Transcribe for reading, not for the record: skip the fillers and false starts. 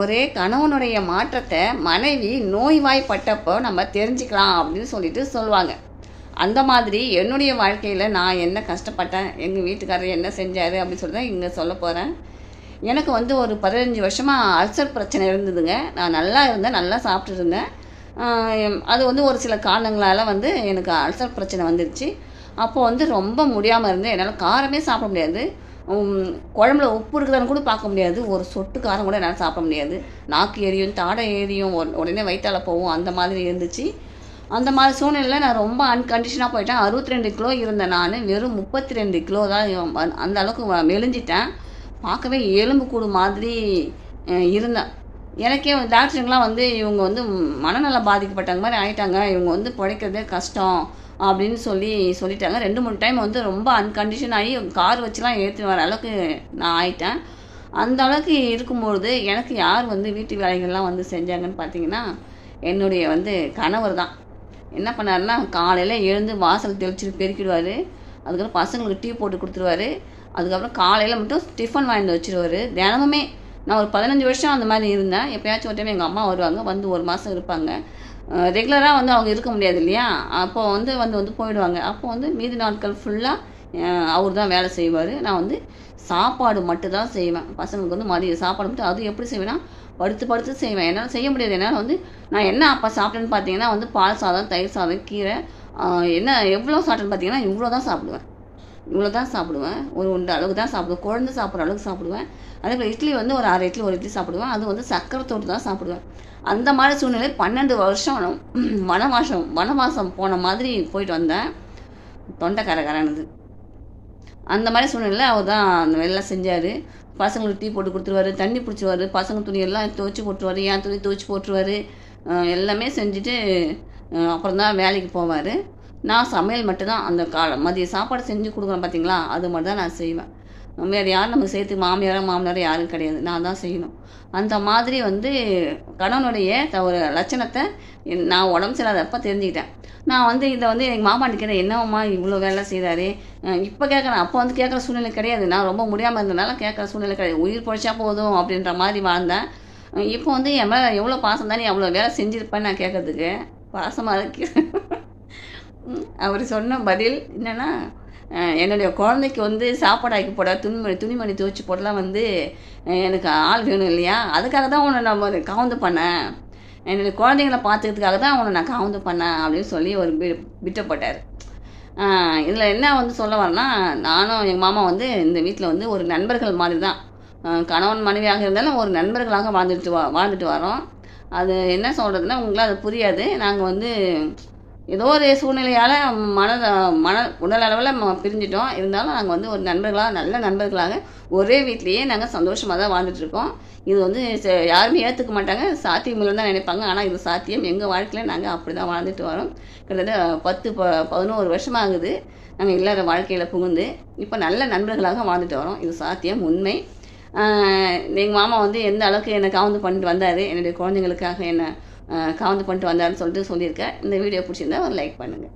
ஒரே கணவனுடைய மாற்றத்தை மனைவி நோய்வாய்ப்பட்டப்போ நம்ம தெரிஞ்சுக்கலாம் அப்படின்னு சொல்லிட்டு சொல்லுவாங்க. அந்த மாதிரி என்னுடைய வாழ்க்கையில் நான் என்ன கஷ்டப்பட்டேன், எங்கள் வீட்டுக்காரர் என்ன செஞ்சார் அப்படின்னு சொல்லி தான் இங்கே சொல்ல போகிறேன். எனக்கு வந்து ஒரு 15 வருஷமாக அல்சர் பிரச்சனை இருந்ததுங்க. நான் நல்லா இருந்தேன், நல்லா சாப்பிட்டுட்டு இருந்தேன். அது வந்து ஒரு சில காரணங்களால் வந்து எனக்கு அல்சர் பிரச்சனை வந்துடுச்சு. அப்போது வந்து ரொம்ப முடியாமல் இருந்தேன். என்னால் காரமே சாப்பிட முடியாது. குழம்புல உப்பு இருக்குதான்னு கூட பார்க்க முடியாது. ஒரு சொட்டு காரம் கூட என்னால் சாப்பிட முடியாது. நாக்கு எரியும், தாடை எரியும், உடனே வயிற்றால போகும், அந்த மாதிரி இருந்துச்சு. அந்த மாதிரி சூழ்நிலையில் நான் ரொம்ப அன்கண்டிஷனாக போயிட்டேன். 62 கிலோ இருந்தேன் நான். வெறும் 32 கிலோ தான். அந்த அளவுக்கு மெலிஞ்சிட்டேன். பார்க்கவே எலும்பு கூடு மாதிரி இருந்தேன். எனக்கே டாக்டருங்களாம் வந்து இவங்க வந்து மனநலம் பாதிக்கப்பட்டவங்க மாதிரி ஆகிட்டாங்க, இவங்க வந்து பிழைக்கிறதே கஷ்டம் அப்படின்னு சொல்லிட்டாங்க. 2-3 டைம் வந்து ரொம்ப அன்கண்டிஷன் ஆகி கார் வச்சுலாம் ஏற்றிட்டு வர அளவுக்கு நான் ஆயிட்டேன். அந்த அளவுக்கு இருக்கும்பொழுது எனக்கு யார் வந்து வீட்டு வேலைகள்லாம் வந்து செஞ்சாங்கன்னு பார்த்தீங்கன்னா, என்னுடைய வந்து கணவர் தான். என்ன பண்ணாருன்னா, காலையில் எழுந்து வாசல் தெளிச்சுட்டு பெருக்கிடுவார். அதுக்கப்புறம் பசங்களுக்கு டீ போட்டு கொடுத்துருவாரு. அதுக்கப்புறம் காலையில் மட்டும் டிஃபன் வாங்கிட்டு வச்சுருவார். தினமுமே நான் ஒரு 15 வருஷம் அந்த மாதிரி இருந்தேன். எப்போயாச்சும் ஒரு டைம் எங்கள் அம்மா வருவாங்க, வந்து 1 மாதம் இருப்பாங்க. ரெகுலராக வந்து அவங்க இருக்க முடியாது இல்லையா, அப்போ வந்து போயிடுவாங்க. அப்போ வந்து மீதி நாட்கள் ஃபுல்லாக அவர் தான் வேலை செய்வார். நான் வந்து சாப்பாடு மட்டும் தான் செய்வேன். பசங்களுக்கு வந்து மதிய சாப்பாடு மட்டும். அது எப்படி செய்வேன்னா, படுத்து செய்வேன். என்னால் செய்ய முடியாது. என்னால் வந்து நான் என்ன அப்போ சாப்பிட்டேன்னு பார்த்தீங்கன்னா வந்து பால் சாதம், தயிர் சாதம், கீரை, என்ன எவ்வளோ சாப்பிட்டேன்னு பார்த்தீங்கன்னா இவ்வளோ தான் சாப்பிடுவேன். ஒரு உண்ட அளவுக்கு தான் சாப்பிடுவேன். குழந்தை சாப்பிட்ற அளவுக்கு சாப்பிடுவேன். அதே போல் இட்லி வந்து ஒரு 1/2 இட்லி, 1 இட்லி சாப்பிடுவேன். அது வந்து சக்கரை தொட்டு தான் சாப்பிடுவேன். அந்த மாதிரி சூழ்நிலை 12 வருஷம் வனவாசம் போன மாதிரி போயிட்டு வந்தேன். தொண்டை கரகரனுது. அந்த மாதிரி சூழ்நிலையில் அவர் தான் அந்த வேலைலாம் செஞ்சார். பசங்களுக்கு டீ போட்டு கொடுத்துருவாரு, தண்ணி பிடிச்சிருவாரு, பசங்க துணியெல்லாம் துவைச்சி போட்டுருவார், என் துணி துவைச்சி போட்டுருவார். எல்லாமே செஞ்சுட்டு அப்புறம் தான் வேலைக்கு போவார். நான் சமையல் மட்டும்தான். அந்த மதிய சாப்பாடு செஞ்சு கொடுக்குறேன் பார்த்தீங்களா, அது மட்டும் தான் நான் செய்வேன். வேறு யாரும் நமக்கு சேர்த்து மாமனாரோ யாரும் கிடையாது. நான் தான் செய்யணும். அந்த மாதிரி வந்து கணவனுடைய ஒரு லட்சணத்தை நான் உடம்பு சரியில்லாதப்போ தெரிஞ்சுக்கிட்டேன். நான் வந்து இதை வந்து எங்கள் மாமாட்ட கேட்டேன், என்னம்மா இவ்வளோ வேலை செய்கிறாரு? இப்போ கேட்குறேன். அப்போ வந்து கேட்குற சூழ்நிலை கிடையாது. நான் ரொம்ப முடியாமல் இருந்ததுனால கேட்குற சூழ்நிலை கிடையாது. உயிர் பொழைச்சா போதும் அப்படின்ற மாதிரி வாழ்ந்தேன். இப்போ வந்து என் மேலே எவ்வளோ பாசம் தானே, எவ்வளோ வேலை செஞ்சுருப்பேன்னு நான் கேட்கறதுக்கு பாசமாக இருக்கு. அவர் சொன்ன பதில் என்னென்னா, என்னுடைய குழந்தைக்கு வந்து சாப்பாடு ஆக்கி போட, துணிமணி துவைச்சி போடலாம் வந்து எனக்கு ஆள் வேணும் இல்லையா, அதுக்காக தான் உன்னை நம்ம கவுந்து பண்ணேன். என்னுடைய குழந்தைங்கள பார்த்துக்கிறதுக்காக தான் உன்னை நான் கவுந்து பண்ணேன் அப்படின்னு சொல்லி ஒரு பிட்டை போட்டார். இதில் என்ன வந்து சொல்ல வரேன்னா, நானும் எங்கள் மாமா வந்து இந்த வீட்டில் வந்து ஒரு நண்பர்கள் மாதிரி தான். கணவன் மனைவியாக இருந்தாலும் ஒரு நண்பர்களாக வாழ்ந்துட்டு வரோம். அது என்ன சொல்கிறதுன்னா, உங்களால் அது புரியாது. நாங்கள் வந்து ஏதோ ஒரு சூழ்நிலையால் உடல் அளவில் பிரிஞ்சிட்டோம். இருந்தாலும் நாங்கள் வந்து ஒரு நல்ல நண்பர்களாக ஒரே வீட்லேயே நாங்கள் சந்தோஷமாக தான் வாழ்ந்துட்டுருக்கோம். இது வந்து யாருமே ஏற்றுக்க மாட்டாங்க, சாத்தியம் இல்லைன்னு தான் நினைப்பாங்க. ஆனால் இது சாத்தியம். எங்கள் வாழ்க்கையில் நாங்கள் அப்படி தான் வாழ்ந்துட்டு வரோம். கிட்டத்தட்ட 11 வருஷமாக ஆகுது நாங்கள் இல்லாத வாழ்க்கையில் புகுந்து. இப்போ நல்ல நண்பர்களாக வாழ்ந்துட்டு வரோம். இது சாத்தியம், உண்மை. எங்கள் மாமா வந்து எந்த அளவுக்கு என்னை கவுந்து பண்ணிட்டு வந்தார், என்னுடைய குழந்தைங்களுக்காக என்னை கவுந்து பண்ணிட்டு வந்தாருன்னு சொல்லியிருக்கேன். இந்த வீடியோ பிடிச்சிருந்தா ஒரு லைக் பண்ணுங்கள்.